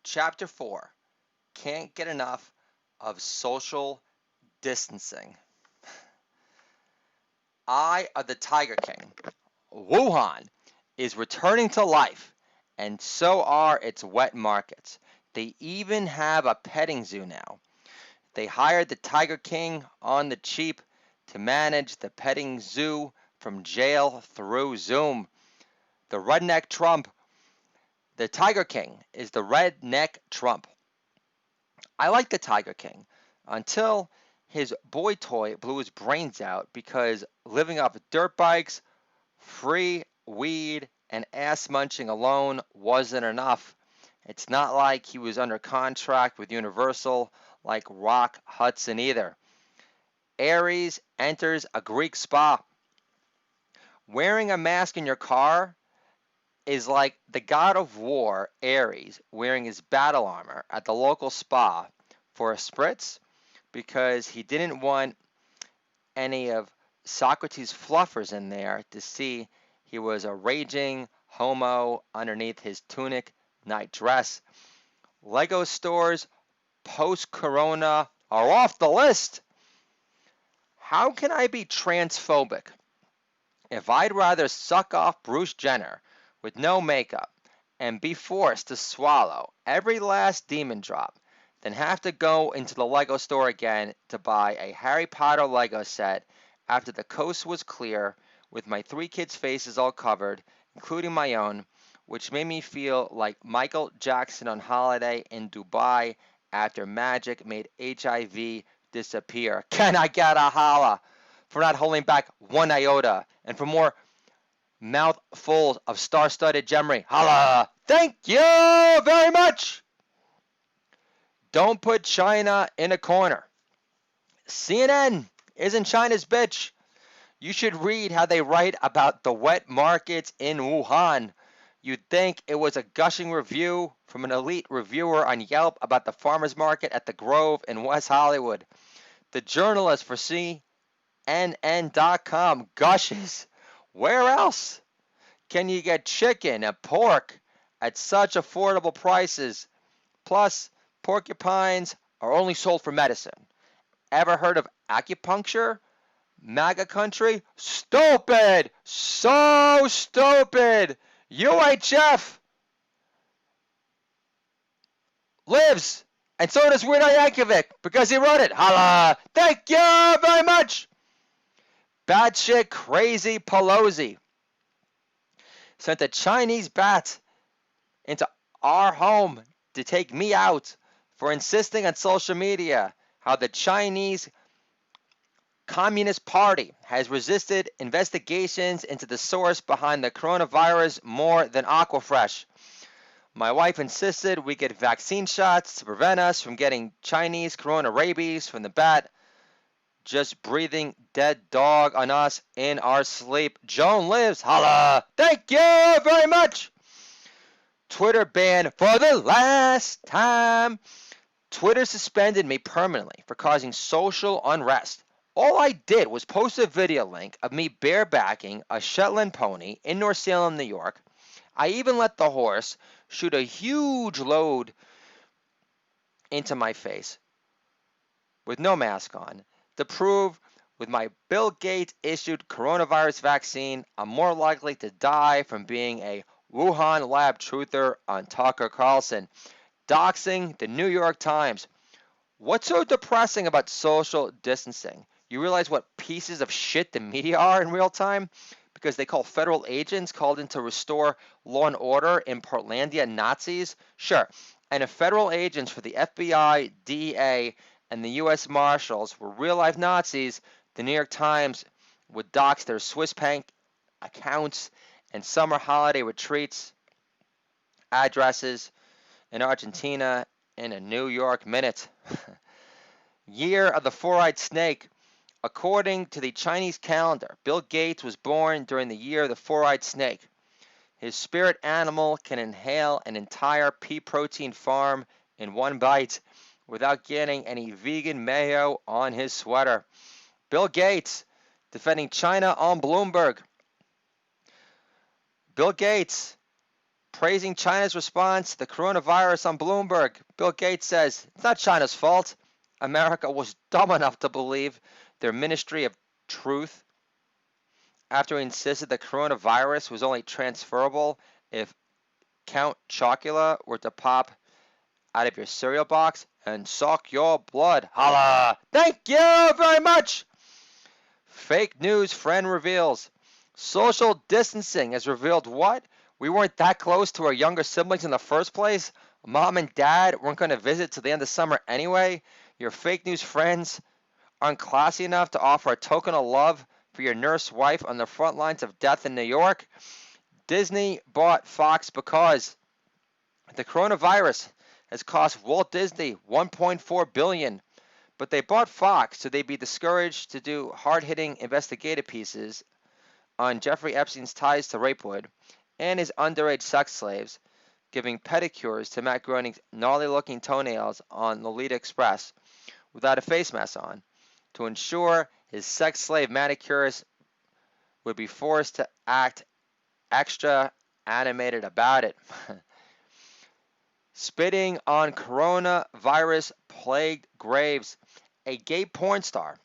Chapter 4. Can't get enough of social distancing. Eye of the Tiger King. Wuhan is returning to life, and so are its wet markets. They even have a petting zoo now. They hired the Tiger King on the cheap to manage the petting zoo from jail through Zoom. The redneck Trump. The Tiger King is the redneck Trump. I like the Tiger King until his boy toy blew his brains out because living off dirt bikes, free weed, and ass munching alone wasn't enough. It's not like he was under contract with Universal like Rock Hudson either. Ares enters a Greek spa. Wearing a mask in your car is like the god of war, Ares, wearing his battle armor at the local spa for a spritz because he didn't want any of Socrates' fluffers in there to see he was a raging homo underneath his tunic night dress. Lego stores post-corona are off the list. How can I be transphobic if I'd rather suck off Bruce Jenner with no makeup and be forced to swallow every last demon drop than have to go into the Lego store again to buy a Harry Potter Lego set after the coast was clear with my 3 kids' faces all covered, including my own, which made me feel like Michael Jackson on holiday in Dubai after magic made HIV disappear. Can I get a holla for not holding back one iota and for more mouthfuls of star-studded gemmery? Holla! Thank you very much! Don't put China in a corner. CNN isn't China's bitch. You should read how they write about the wet markets in Wuhan. You'd think it was a gushing review from an elite reviewer on Yelp about the farmer's market at the Grove in West Hollywood. The journalist for CNN.com gushes. Where else can you get chicken and pork at such affordable prices? Plus, porcupines are only sold for medicine. Ever heard of acupuncture? MAGA country? Stupid! So stupid! UHF lives, and so does Weird Al Yankovic because he wrote it. Holla! Thank you very much! Batshit crazy Pelosi sent a Chinese bat into our home to take me out for insisting on social media how the Chinese Communist Party has resisted investigations into the source behind the coronavirus more than Aquafresh. My wife insisted we get vaccine shots to prevent us from getting Chinese corona rabies from the bat just breathing dead dog on us in our sleep. Joan lives. Holla! Thank you very much! Twitter ban for the last time. Twitter suspended me permanently for causing social unrest. All I did was post a video link of me barebacking a Shetland pony in North Salem, New York. I even let the horse shoot a huge load into my face with no mask on to prove with my Bill Gates issued coronavirus vaccine I'm more likely to die from being a Wuhan lab truther on Tucker Carlson. Doxing the New York Times. What's so depressing about social distancing? You realize what pieces of shit the media are in real time? Because they call federal agents called in to restore law and order in Portlandia Nazis? Sure. And if federal agents for the FBI, DEA, and the U.S. Marshals were real-life Nazis, the New York Times would dox their Swiss bank accounts and summer holiday retreats, addresses in Argentina in a New York minute. Year of the four-eyed snake. According to the Chinese calendar, Bill Gates was born during the year of the four-eyed snake. His spirit animal can inhale an entire pea protein farm in one bite without getting any vegan mayo on his sweater. Bill Gates defending China on Bloomberg. Bill Gates praising China's response to the coronavirus on Bloomberg. Bill Gates says it's not China's fault. America was dumb enough to believe their Ministry of Truth after he insisted the coronavirus was only transferable if Count Chocula were to pop out of your cereal box and suck your blood. Holla! Thank you very much! Fake news friend reveals. Social distancing has revealed what? We weren't that close to our younger siblings in the first place. Mom and dad weren't going to visit till the end of summer anyway. Your fake news friends aren't classy enough to offer a token of love for your nurse wife on the front lines of death in New York. Disney bought Fox because the coronavirus has cost Walt Disney $1.4 billion, but they bought Fox so they'd be discouraged to do hard-hitting investigative pieces on Jeffrey Epstein's ties to Rapewood and his underage sex slaves, giving pedicures to Matt Groening's gnarly-looking toenails on Lolita Express without a face mask on, to ensure his sex slave manicurist would be forced to act extra animated about it. Spitting on coronavirus-plagued graves. A gay porn star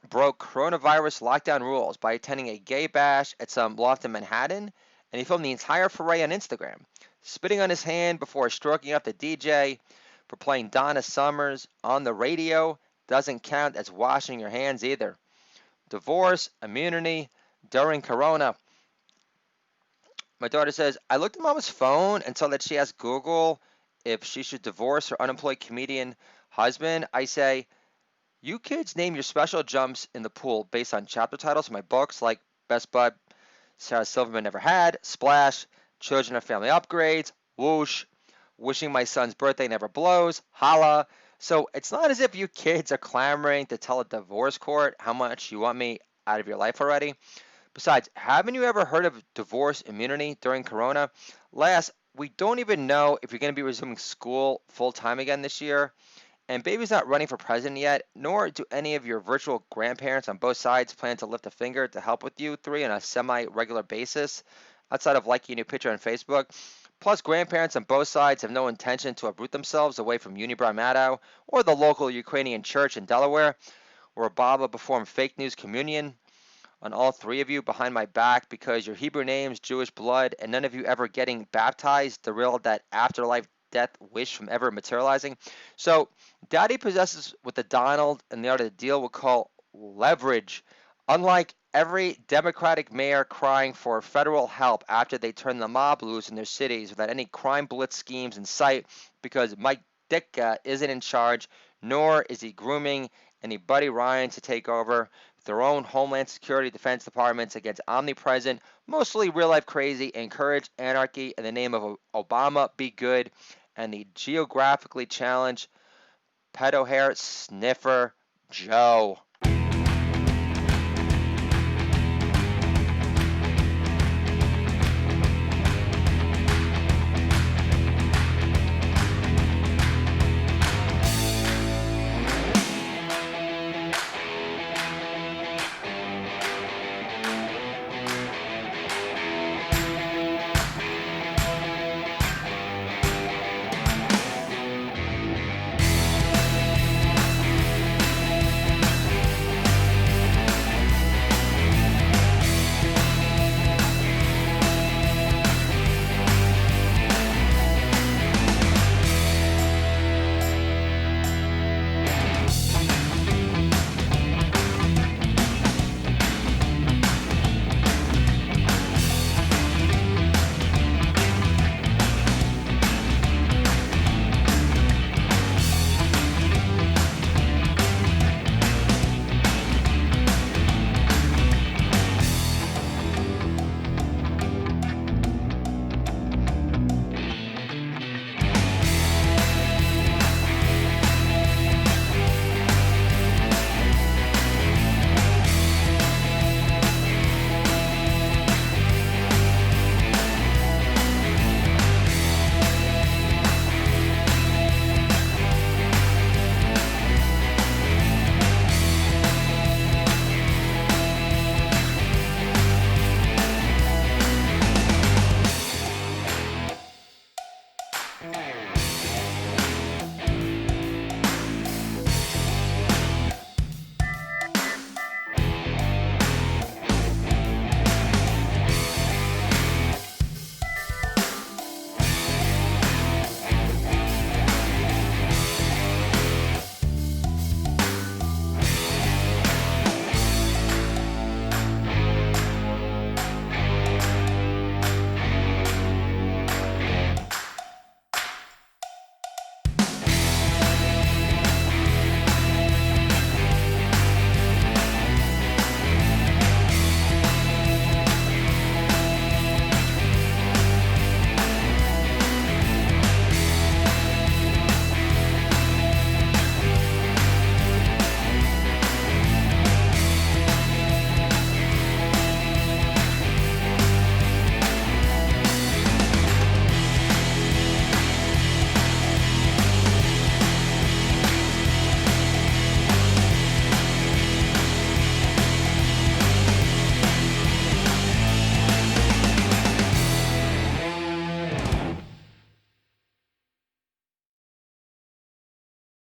broke coronavirus lockdown rules by attending a gay bash at some loft in Manhattan, and he filmed the entire foray on Instagram, spitting on his hand before stroking up the DJ for playing Donna Summers on the radio. Doesn't count as washing your hands either. Divorce, immunity during corona. My daughter says, I looked at Mama's phone and saw that she asked Google if she should divorce her unemployed comedian husband. I say, you kids name your special jumps in the pool based on chapter titles of my books like Best Bud Sarah Silverman Never Had, Splash, Children of Family Upgrades, Whoosh, Wishing My Son's Birthday Never Blows, Holla. So it's not as if you kids are clamoring to tell a divorce court how much you want me out of your life already. Besides, haven't you ever heard of divorce immunity during Corona? Last, we don't even know if you're going to be resuming school full-time again this year. And baby's not running for president yet, nor do any of your virtual grandparents on both sides plan to lift a finger to help with you three on a semi-regular basis, outside of liking a new picture on Facebook. Plus, grandparents on both sides have no intention to uproot themselves away from Unibrow Maddow or the local Ukrainian church in Delaware, where Baba performed fake news communion on all three of you behind my back because your Hebrew names, Jewish blood, and none of you ever getting baptized derailed that afterlife death wish from ever materializing. So, Daddy possesses what the Donald and the art of the deal would call leverage. Unlike every Democratic mayor crying for federal help after they turn the mob loose in their cities without any crime blitz schemes in sight because Mike Ditka isn't in charge, nor is he grooming any Buddy Ryans to take over their own Homeland Security Defense Departments against omnipresent, mostly real-life crazy, encourage anarchy in the name of Obama be good, and the geographically challenged pedo hair sniffer Joe.